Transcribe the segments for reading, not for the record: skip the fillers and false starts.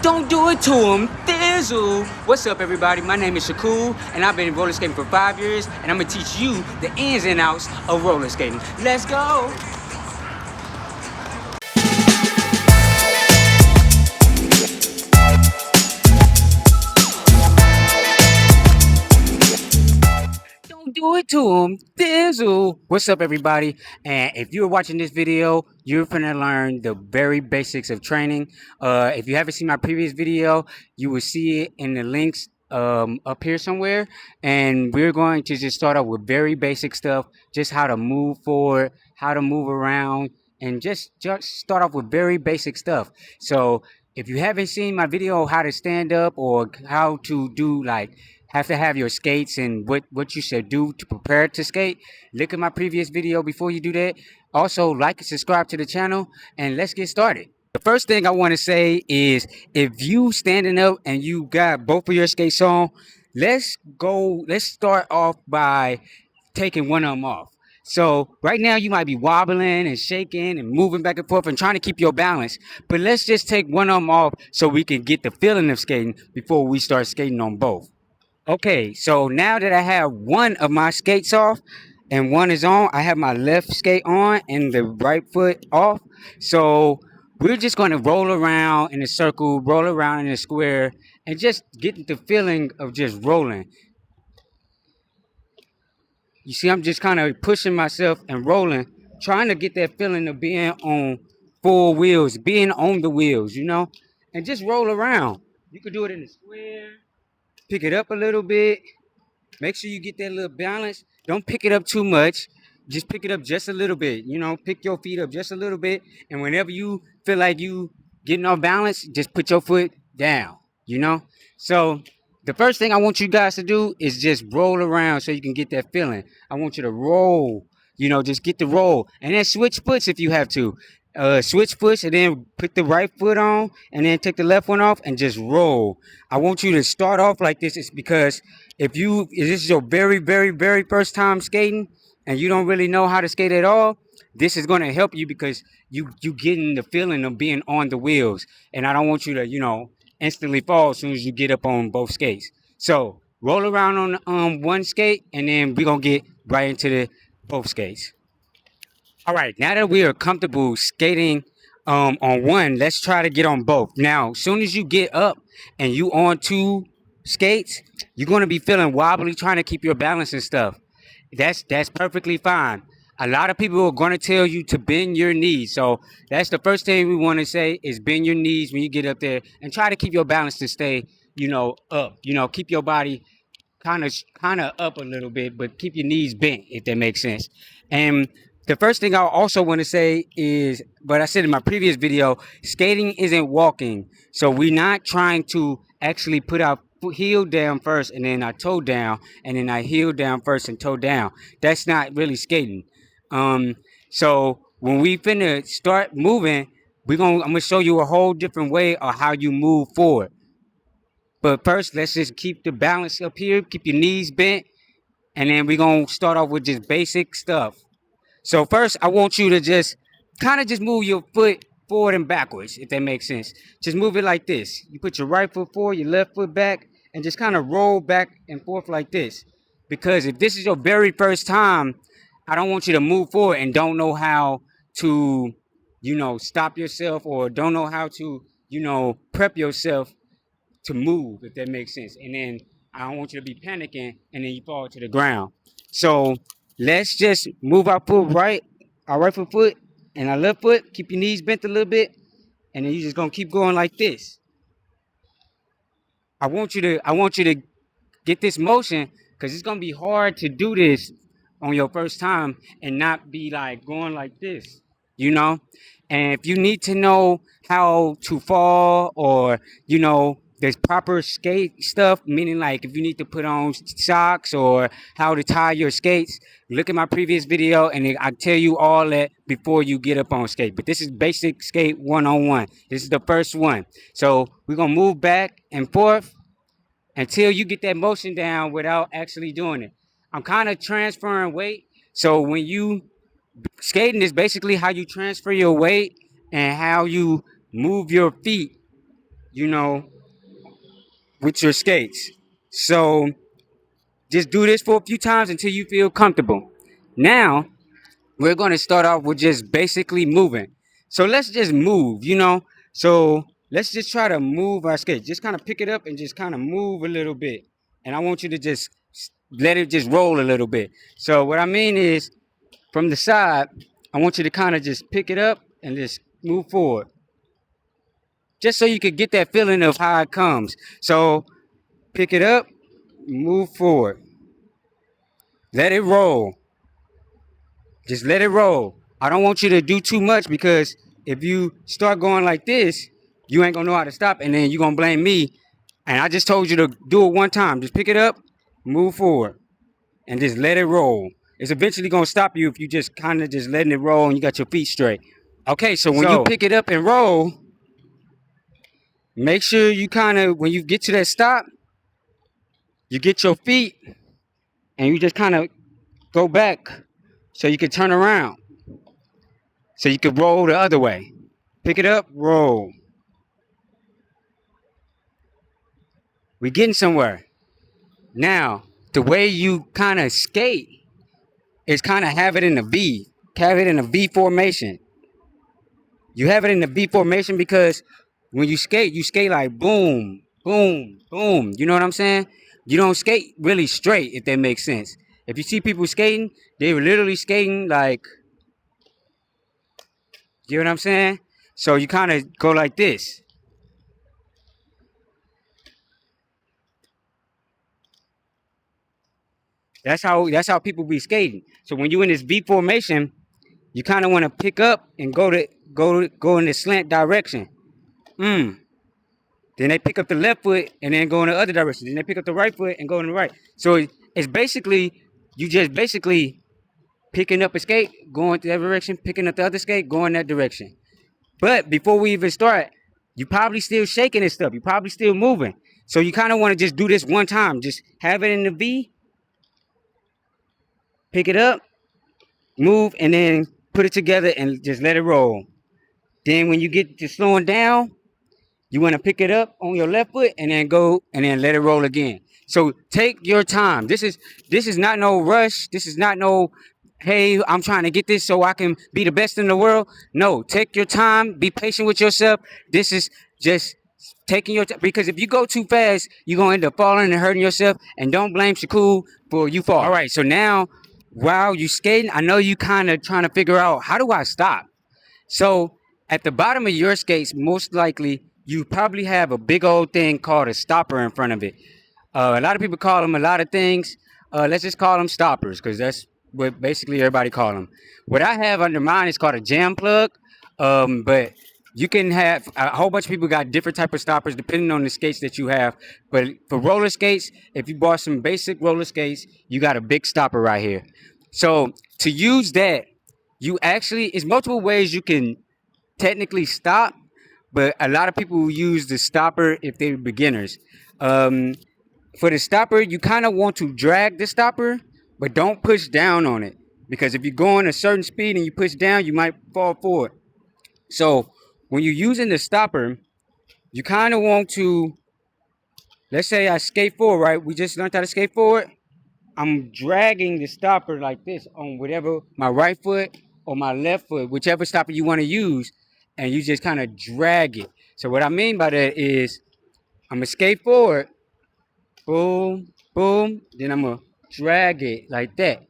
Don't do it to him, Thizzle. What's up, everybody? My name is Shakur, and I've been roller skating for 5 years, and I'm gonna teach you the ins and outs of roller skating. Let's go. Don't do it to him, Thizzle. What's up, everybody? And if you're watching this video, you're gonna learn the very basics of training. If you haven't seen my previous video, you will see it in the links up here somewhere. And we're going to just start off with very basic stuff, just how to move forward, how to move around, and just start off with very basic stuff. So if you haven't seen my video how to stand up or how to do like have to have your skates and what you should do to prepare to skate, look at my previous video before you do that. Also, like and subscribe to the channel, and let's get started. The first thing I want to say is if you standing up and you got both of your skates on, let's start off by taking one of them off. So right now you might be wobbling and shaking and moving back and forth and trying to keep your balance. But let's just take one of them off so we can get the feeling of skating before we start skating on both. Okay, so now that I have one of my skates off and one is on, I have my left skate on and the right foot off. So we're just going to roll around in a circle, roll around in a square, and just get the feeling of just rolling. You see, I'm just kind of pushing myself and rolling, trying to get that feeling of being on four wheels, being on the wheels, and just roll around. You could do it in a square. Pick it up a little bit. Make sure you get that little balance. Don't pick it up too much. Just pick it up just a little bit. Pick your feet up just a little bit. And whenever you feel like you getting off balance, just put your foot down. So the first thing I want you guys to do is just roll around so you can get that feeling. I want you to roll. Just get the roll. And then switch foots if you have to. Switch foots and then put the right foot on and then take the left one off and just roll. I want you to start off like this. It's because if this is your very, very, very first time skating and you don't really know how to skate at all, this is going to help you because you getting the feeling of being on the wheels. And I don't want you to, instantly fall as soon as you get up on both skates. So roll around on one skate and then we're going to get right into the both skates. All right, now that we are comfortable skating on one, let's try to get on both. Now, as soon as you get up and you on two skates, you're going to be feeling wobbly, trying to keep your balance and stuff. That's perfectly fine. A lot of people are going to tell you to bend your knees. So that's the first thing we want to say is bend your knees when you get up there and try to keep your balance to stay, up. Keep your body kind of up a little bit, but keep your knees bent, if that makes sense. And the first thing I also want to say is, but I said in my previous video, skating isn't walking. So we're not trying to actually put our heel down first and then our toe down and then our heel down first and toe down. That's not really skating. So when we finna start moving, I'm gonna show you a whole different way of how you move forward. But first, let's just keep the balance up here, keep your knees bent, and then we're gonna start off with just basic stuff. So first, I want you to just kind of just move your foot forward and backwards, if that makes sense. Just move it like this. You put your right foot forward, your left foot back, and just kind of roll back and forth like this. Because if this is your very first time, I don't want you to move forward and don't know how to, stop yourself or don't know how to, prep yourself to move, if that makes sense. And then I don't want you to be panicking and then you fall to the ground. So let's just move our right foot, and our left foot. Keep your knees bent a little bit, and then you're just gonna keep going like this. I want you to get this motion because it's gonna be hard to do this on your first time and not be like going like this. And if you need to know how to fall or there's proper skate stuff, meaning like if you need to put on socks or how to tie your skates, look at my previous video and I tell you all that before you get up on skate. But this is basic skate 101. This is the first one. So we're gonna move back and forth until you get that motion down without actually doing it. I'm kind of transferring weight. So when you skating is basically how you transfer your weight and how you move your feet. you know, with your skates. So just do this for a few times until you feel comfortable. Now, we're going to start off with just basically moving. So let's just move, So let's just try to move our skate. Just kind of pick it up and just kind of move a little bit. And I want you to just let it just roll a little bit. So what I mean is from the side, I want you to kind of just pick it up and just move forward. Just so you can get that feeling of how it comes. So pick it up, move forward. Let it roll. Just let it roll. I don't want you to do too much because if you start going like this, you ain't gonna know how to stop, and then you're gonna blame me. And I just told you to do it one time. Just pick it up, move forward, and just let it roll. It's eventually gonna stop you if you just kind of just letting it roll and you got your feet straight. Okay, so when you pick it up and roll, make sure you kind of, when you get to that stop, you get your feet and you just kind of go back so you can turn around. So you can roll the other way. Pick it up, roll. We're getting somewhere. Now, the way you kind of skate is kind of have it in a V. Have it in a V formation. You have it in the V formation because when you skate like boom, boom, boom. You know what I'm saying? You don't skate really straight, if that makes sense. If you see people skating, they were literally skating like, you know what I'm saying? So you kind of go like this. That's how people be skating. So when you in this V formation, you kind of want to pick up and go in the slant direction. Then they pick up the left foot and then go in the other direction. Then they pick up the right foot and go in the right. So it's basically you just basically picking up a skate, going to that direction, picking up the other skate, going that direction. But before we even start, you probably still shaking and stuff. You probably still moving. So you kind of want to just do this one time. Just have it in the V, pick it up, move, and then put it together and just let it roll. Then when you get to slowing down, you want to pick it up on your left foot and then go and then let it roll again. So take your time. This is not no rush. This is not no, hey, I'm trying to get this so I can be the best in the world. No, take your time. Be patient with yourself. This is just taking your time, because if you go too fast, you're going to end up falling and hurting yourself. And don't blame Shakur for you fall. All right, so now while you skating, I know you kind of trying to figure out, how do I stop? So at the bottom of your skates, most likely, you probably have a big old thing called a stopper in front of it. A lot of people call them a lot of things. Let's just call them stoppers, because that's what basically everybody call them. What I have under mine is called a jam plug. But you can have a whole bunch of people got different type of stoppers depending on the skates that you have. But for roller skates, if you bought some basic roller skates, you got a big stopper right here. So to use that, you actually, it's multiple ways you can technically stop, but a lot of people use the stopper if they're beginners. For the stopper, you kind of want to drag the stopper, but don't push down on it, because if you're going a certain speed and you push down, you might fall forward. So when you're using the stopper, you kind of want to, let's say I skate forward, right? We just learned how to skate forward. I'm dragging the stopper like this on whatever, my right foot or my left foot, whichever stopper you want to use, and you just kind of drag it. So what I mean by that is I'm gonna skate forward, boom, boom, then I'm gonna drag it like that.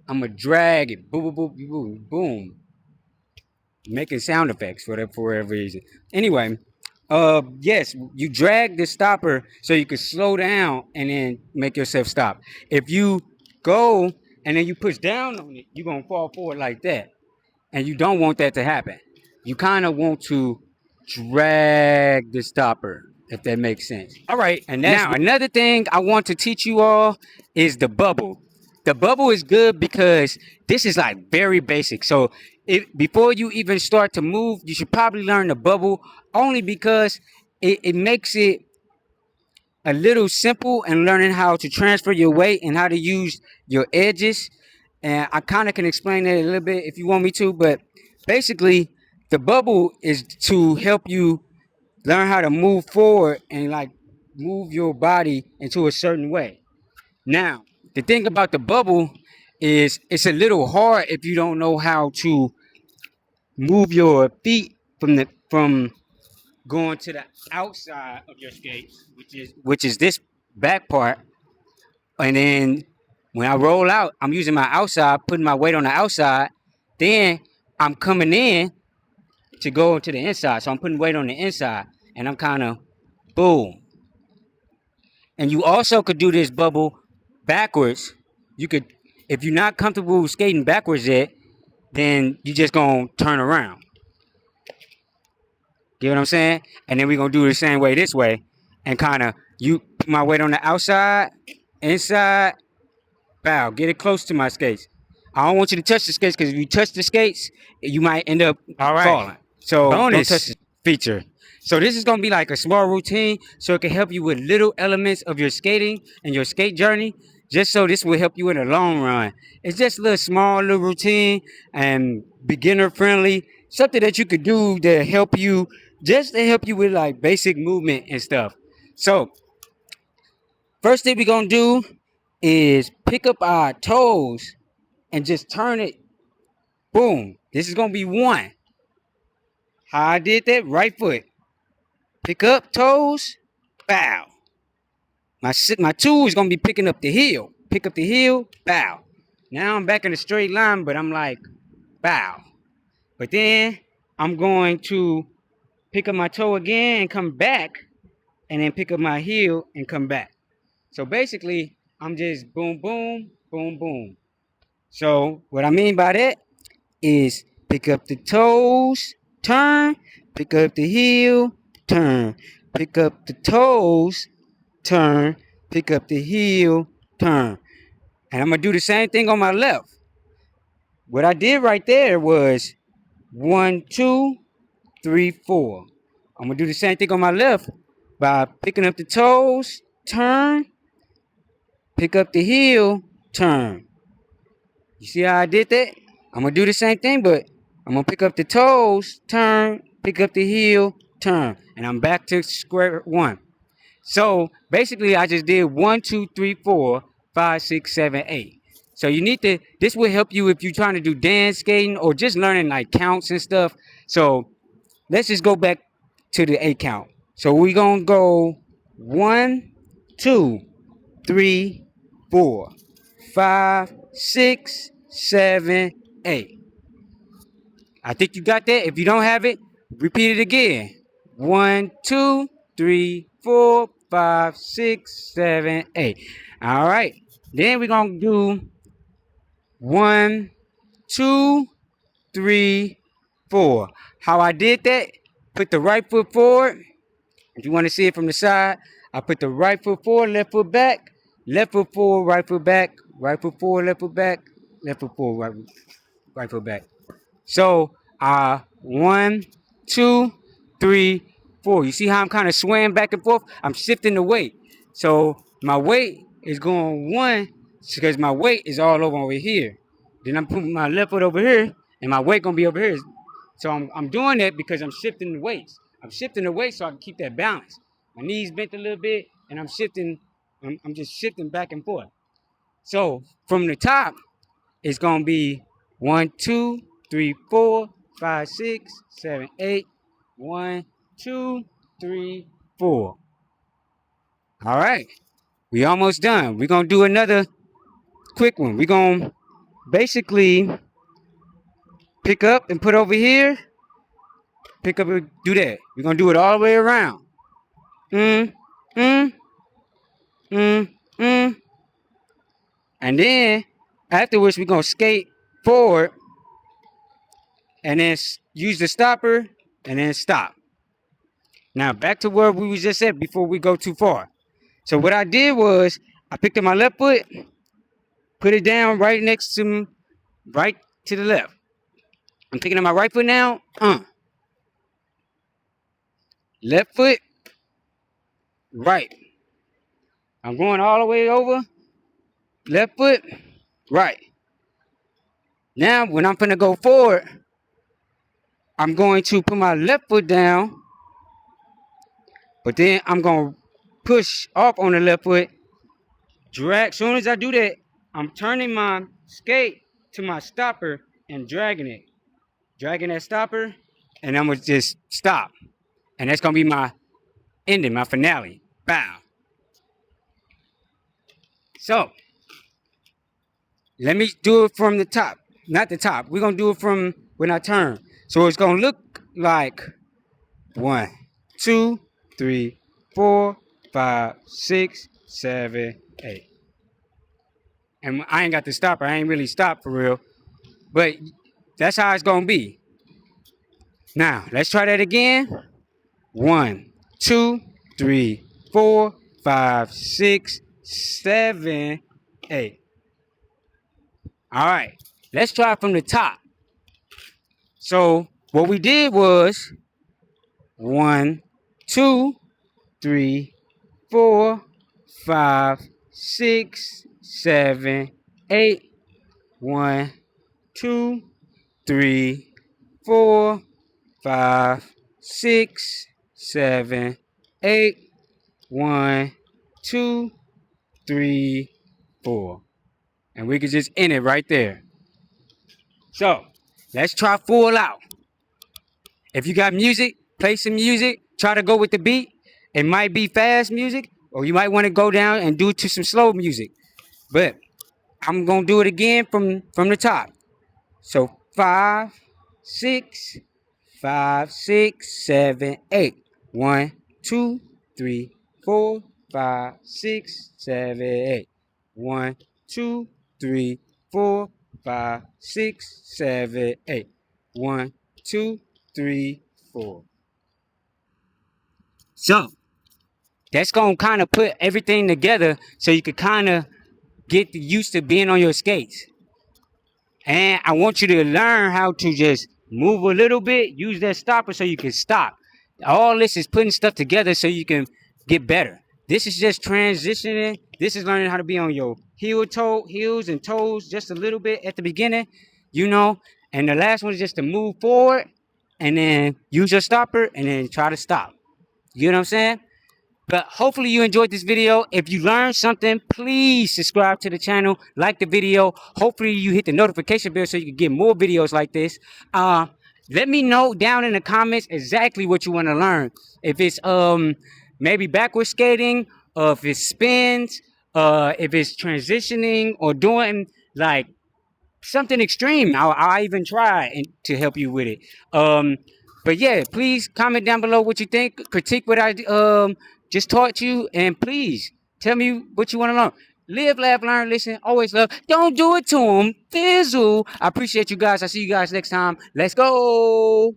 I'm gonna drag it, boom, boom, boom, boom, boom, making sound effects for whatever reason. Anyway, yes, you drag the stopper so you can slow down and then make yourself stop. If you go and then you push down on it, you're gonna fall forward like that, and you don't want that to happen. You kind of want to drag the stopper, if that makes sense. All right, and now another thing I want to teach you all is the bubble. The bubble is good because this is like very basic. So before you even start to move, you should probably learn the bubble, only because it makes it a little simple in learning how to transfer your weight and how to use your edges. And I kind of can explain that a little bit if you want me to, but basically the bubble is to help you learn how to move forward and like move your body into a certain way. Now, the thing about the bubble is it's a little hard if you don't know how to move your feet from going to the outside of your skates, which is this back part, and then when I roll out, I'm using my outside, putting my weight on the outside. Then I'm coming in to go to the inside, so I'm putting weight on the inside, and I'm kind of boom. And you also could do this bubble backwards. You could, if you're not comfortable skating backwards yet, then you just gonna turn around. Get what I'm saying? And then we're gonna do the same way this way, and kind of you put my weight on the outside, inside, bow. Get it close to my skates. I don't want you to touch the skates because if you touch the skates, you might end up falling. So don't touch the feature. So this is gonna be like a small routine, so it can help you with little elements of your skating and your skate journey. Just so this will help you in the long run. It's just a little small little routine and beginner friendly, something that you could do to help you, just to help you with like basic movement and stuff. So first thing we're gonna do is pick up our toes and just turn it. Boom. This is gonna be one. How I did that, right foot. Pick up toes, bow. My two is gonna be picking up the heel. Pick up the heel, bow. Now I'm back in a straight line, but I'm like, bow. But then I'm going to pick up my toe again and come back, and then pick up my heel and come back. So basically, I'm just boom, boom, boom, boom. So what I mean by that is pick up the toes, turn, pick up the heel, turn, pick up the toes, turn, pick up the heel, turn. And I'm gonna do the same thing on my left. What I did right there was 1, 2, 3, 4. I'm gonna do the same thing on my left by picking up the toes, turn, pick up the heel, turn. You see how I did that? I'm gonna do the same thing, but I'm gonna pick up the toes, turn, pick up the heel, turn, and I'm back to square one. So basically, I just did 1, 2, 3, 4, 5, 6, 7, 8. So you need to. This will help you if you're trying to do dance skating or just learning like counts and stuff. So let's just go back to the 8 count. So we're gonna go 1, 2, 3, 4, 5, 6, 7, 8. I think you got that. If you don't have it, repeat it again. 1, 2, 3, 4, 5, 6, 7, 8. All right. Then we're going to do 1, 2, 3, 4. How I did that, put the right foot forward. If you want to see it from the side, I put the right foot forward, left foot back, left foot forward, right foot back, right foot forward, left foot back, left foot forward, right foot back. So 1, 2, 3, 4. You see how I'm kind of swaying back and forth? I'm shifting the weight. So my weight is going 1 because my weight is all over here. Then I'm putting my left foot over here and my weight gonna be over here. So I'm doing that because I'm shifting the weights. I'm shifting the weight so I can keep that balance. My knees bent a little bit and I'm shifting. I'm just shifting back and forth. So from the top, it's gonna be 1, 2, 3, 4, 5, 6, 7, 8. 1, 2, 3, 4. All right, we almost done. We're gonna do another quick one. We're gonna basically pick up and put over here. Pick up and do that. We're gonna do it all the way around. Mm, mm, mm, mm. And then afterwards, we're gonna skate forward and then use the stopper and then stop. Now back to where we was just at before we go too far. So what I did was I picked up my left foot, put it down right next to me, right to the left. I'm picking up my right foot now. Left foot, right. I'm going all the way over. Left foot, right. Now when I'm gonna go forward, I'm going to put my left foot down But then I'm gonna push off on the left foot, drag. Soon as I do that, I'm turning my skate to my stopper and dragging it. Dragging that stopper, and I'm gonna just stop. And that's gonna be my ending, my finale. Bow. So let me do it from the top. Not the top. We're gonna do it from when I turn. So it's gonna look like 1, 2, 3, 4, 5, 6, 7, 8. And I ain't got the stopper. I ain't really stopped for real. But that's how it's gonna be. Now let's try that again. 1, 2, 3, 4, 5, 6, 7, 8. All right, let's try from the top. So what we did was 1, 2, 3, 4, 5, 6, 7, 8. 1, 2, 3, 4, 5, 6, 7, 8. 1, 2, 3, 4. And we can just end it right there. So let's try full out. If you got music, play some music. Try to go with the beat. It might be fast music, or you might want to go down and do it to some slow music. But I'm gonna do it again from the top. So 5, 6, 5, 6, 7, 8. 1, 2, 3, 4, 5, 6, 7, 8. 1, 2, 3, 4, 5, 6, 7, 8. 1, 2, 3, 4. So that's gonna kind of put everything together so you could kind of get used to being on your skates. And I want you to learn how to just move a little bit, use that stopper so you can stop. All this is putting stuff together so you can get better. This is just transitioning. This is learning how to be on your heels and toes just a little bit at the beginning, you know. And the last one is just to move forward and then use your stopper and then try to stop. You know what I'm saying? But hopefully you enjoyed this video. If you learned something, please subscribe to the channel, like the video. Hopefully you hit the notification bell so you can get more videos like this. Let me know down in the comments exactly what you want to learn. If it's maybe backward skating, or if it's spins, if it's transitioning or doing like something extreme. I'll even try to help you with it. But yeah, please comment down below what you think. Critique what I just taught you, and please tell me what you want to learn. Live, laugh, learn, listen, always love. Don't do it to them. Fizzle. I appreciate you guys. I'll see you guys next time. Let's go.